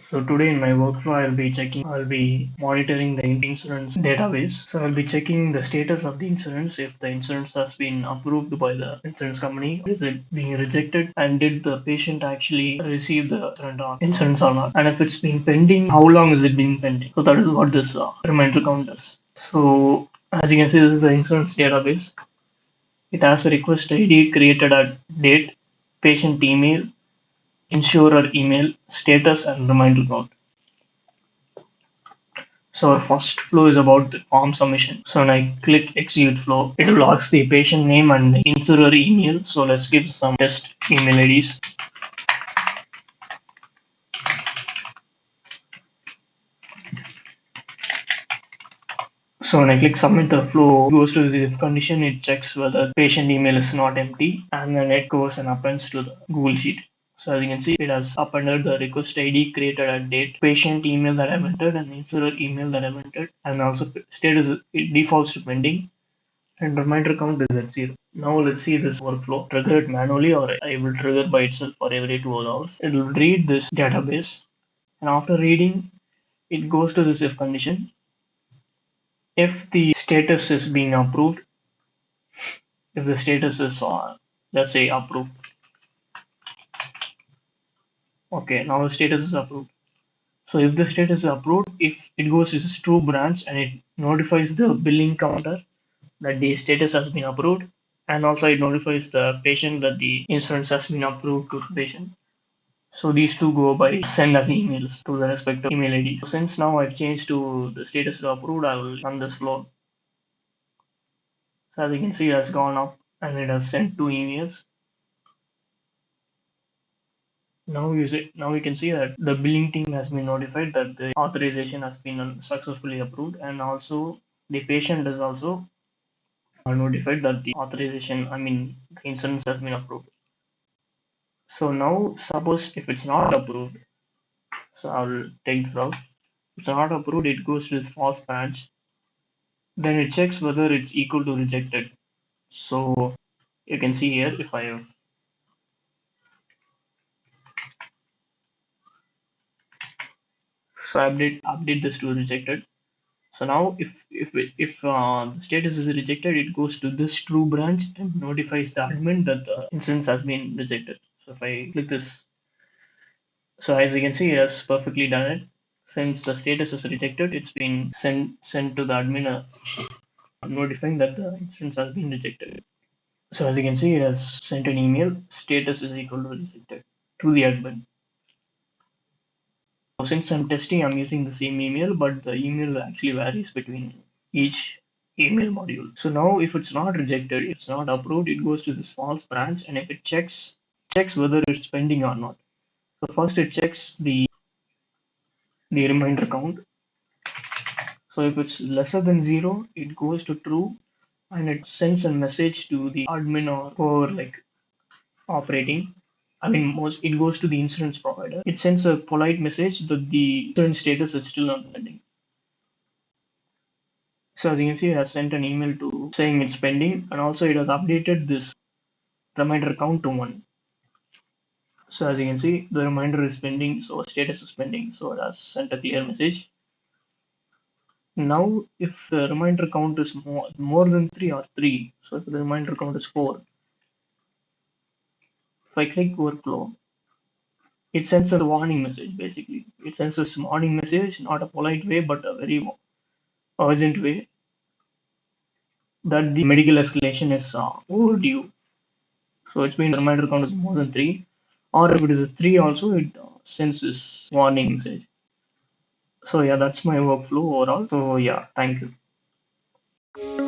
So today in my workflow, I'll be monitoring the insurance database. So I'll be checking the status of the insurance, if the insurance has been approved by the insurance company, or is it being rejected, and did the patient actually receive the insurance or not? And if it's been pending, how long is it been pending? So that is what this reminder count does. So as you can see, this is the insurance database. It has a request ID created at date, patient email, insurer email, status, and reminder count. So our first flow is about the form submission. So when I click execute flow, it will ask the patient name and the insurer email. So let's give some test email IDs. So when I click submit, the flow goes to the if condition. It checks whether patient email is not empty, and then it goes and appends to the Google Sheet. So as you can see, it has appended the request ID created at date, patient email that I've entered, and insurer email that I've entered, and also status it defaults to pending, and reminder count is at 0. Now let's see this workflow. Trigger it manually, or I will trigger by itself for every 12 hours. It will read this database, and after reading, it goes to this if condition. If the status is being approved, if the status is let's say approved. Okay, now the status is approved. So if the status is approved, if it goes to this true branch and it notifies the billing counter that the status has been approved, and also it notifies the patient that the insurance has been approved to the patient. So these two go by send as emails to the respective email IDs. So since now I've changed to the status to approved, I will run this flow. So as you can see, it has gone up and it has sent two emails. Now we can see that the billing team has been notified that the authorization has been successfully approved, and also the patient is also notified that the authorization, I mean the insurance has been approved. So now suppose if it's not approved, so I'll take this out. If it's not approved, it goes to this false branch. Then it checks whether it's equal to rejected. So you can see here, if I have so update this to rejected. So now if the status is rejected, it goes to this true branch and notifies the admin that the instance has been rejected. So if I click this, so as you can see, it has perfectly done it. Since the status is rejected, it's been sent to the admin notifying that the instance has been rejected. So as you can see, it has sent an email, status is equal to rejected, to the admin. So since I'm testing, I'm using the same email, but the email actually varies between each email module. So now if it's not rejected, if it's not approved, it goes to this false branch, and if it checks whether it's pending or not. So first it checks the reminder count. So if it's lesser than 0, it goes to true, and it sends a message to the admin or whoever like operating. I mean, most it goes to the insurance provider. It sends a polite message that the insurance status is still not pending. So as you can see, it has sent an email to saying it's pending, and also it has updated this reminder count to 1. So as you can see, the reminder is pending, so status is pending. So it has sent a clear message. Now, if the reminder count is more than 3 or 3, so if the reminder count is 4, if I click workflow, it sends a warning message basically. It sends a warning message, not a polite way, but a very urgent way, that the medical escalation is overdue. So it's been the reminder count is more than 3, or if it is 3 also, it sends this warning message. So yeah, that's my workflow overall. So yeah, thank you.